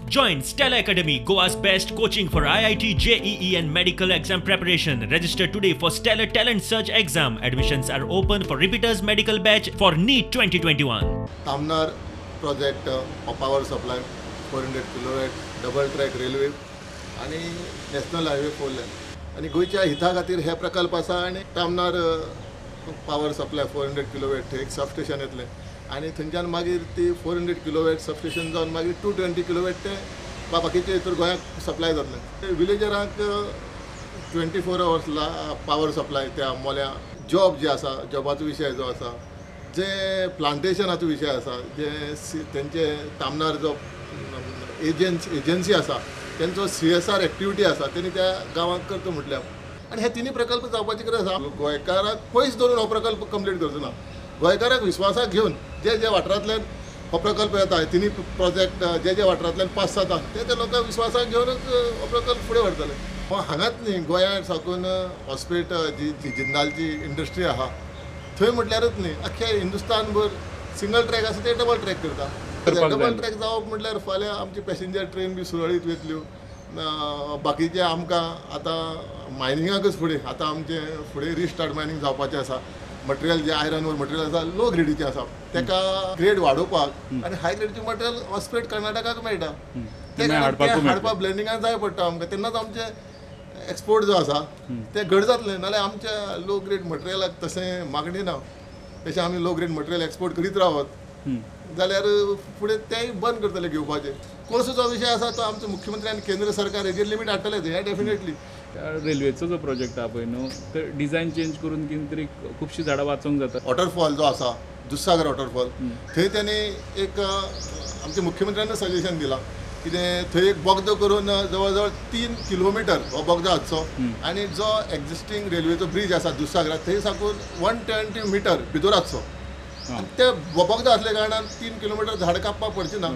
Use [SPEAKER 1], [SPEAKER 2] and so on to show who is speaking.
[SPEAKER 1] Join Stella Academy, Goa's best coaching for IIT, JEE and medical exam preparation. Register today for Stellar Talent Search exam. Admissions are open for repeaters medical batch for NEET 2021.
[SPEAKER 2] Tamnar project power supply 400 kilowatt double track railway आणि national highway 4 lane आणि गोयच्या हिता खातीर हे प्रकल्प आसा आणि Tamnar power supply 400 kilowatt एक सबस्टेशन येतलें आणि थंयच्यान मागीर ती 400 किलोवॅट सबस्टेशन जावन मागीर 220 किलोवॅट ते बाकीचे हितूर गोंयाक सप्लाय जातलें विलेजरांक 24 आवर्स पॉवर सप्लाय त्या मोल्या जॉब जे आसा जॉबाचो विशय जो आसा जे प्लांटेशनाचो विशय आसा जे तेंचे तामनार जो एजन्सी आसा त्यांचो CSR एक्टिविटी आसा तेणी त्या गांवांक करता म्हटल्यार आनी हे तिनी प्रकल्प जावपाची गरज आसा गोंयकाराक पयस धरून हो प्रकल्प कंप्लीट करचो ना गोंयकाराक विश्वासाक घेवन जे वाठारांतल्यान हो प्रकल्प येता तिनी प्रोजेक्ट जे वाठारांतल्यान पास जाता ते लोकांक विश्वासाक घेवनच हो प्रकल्प फुडें व्हरतले हांगाच न्ही गोंयांत साकून हॉस्पिटल जी जिंदालची इंडस्ट्री आहा थंय म्हटल्यारच न्ही अख्ख्या हिंदुस्तान भर सिंगल ट्रॅक आसा ते डबल ट्रॅक करता डबल ट्रॅक जावप म्हटल्यार फाल्यां आमची पॅसेंजर ट्रेन बी सुरळीत वयतल्यो बाकीचे आमकां आतां मायनिंगाकच फुडें आतां आमचे फुडें रिस्टार्ट मायनिंग जावपाचें आसा मटेरियल जे आयरन ओर मटेरियल आसा लो ग्रेडीचें आसा तेका ग्रेड वाडोवपाक आनी हाय ग्रेडचें मटेरियल हॉस्पिटल कर्नाटकाक मेळटा ते हाडपाक ब्लेंडिंगाक जाय पडटा आमकां तेन्नाच आमचे एक्सपोर्ट जो आसा ते घट जातलें नाल्यार आमच्या लो ग्रेड मटेरियलाक तशें मागणी ना तशें आमी लो ग्रेड मटेरियल एक्सपोर्ट करीत रावत जाल्यार फुडें तेंय बंद करतले घेवपाचें कोळसोचो विशय आसा तो आमचो मुख्यमंत्री आनी केंद्र सरकार हेजेर लिमीट हाडटले हे डेफिनेटली
[SPEAKER 3] रेल्वेचो जो प्रोजेक्ट आहा पळय न्हू तर डिझायन चेंज करून कितें तरी खुबशीं झाडां वाचोवंक जाता
[SPEAKER 2] वॉटरफॉल जो आसा दुधसागर वॉटरफॉल थंय तेणी एक आमच्या मुख्यमंत्र्यान सजेशन दिलां कितें थंय एक बोगदो करून जवळ जवळ 3 किलोमिटर हो बोगदो आसचो आनी जो एक्झिस्टींग रेल्वेचो ब्रीज आसा दुधसागराक थंय साकून 120 मिटर भितर आसचो ते बोगदो आसल्या कारणान 3 किलोमिटर झाड कापपाक पडचें ना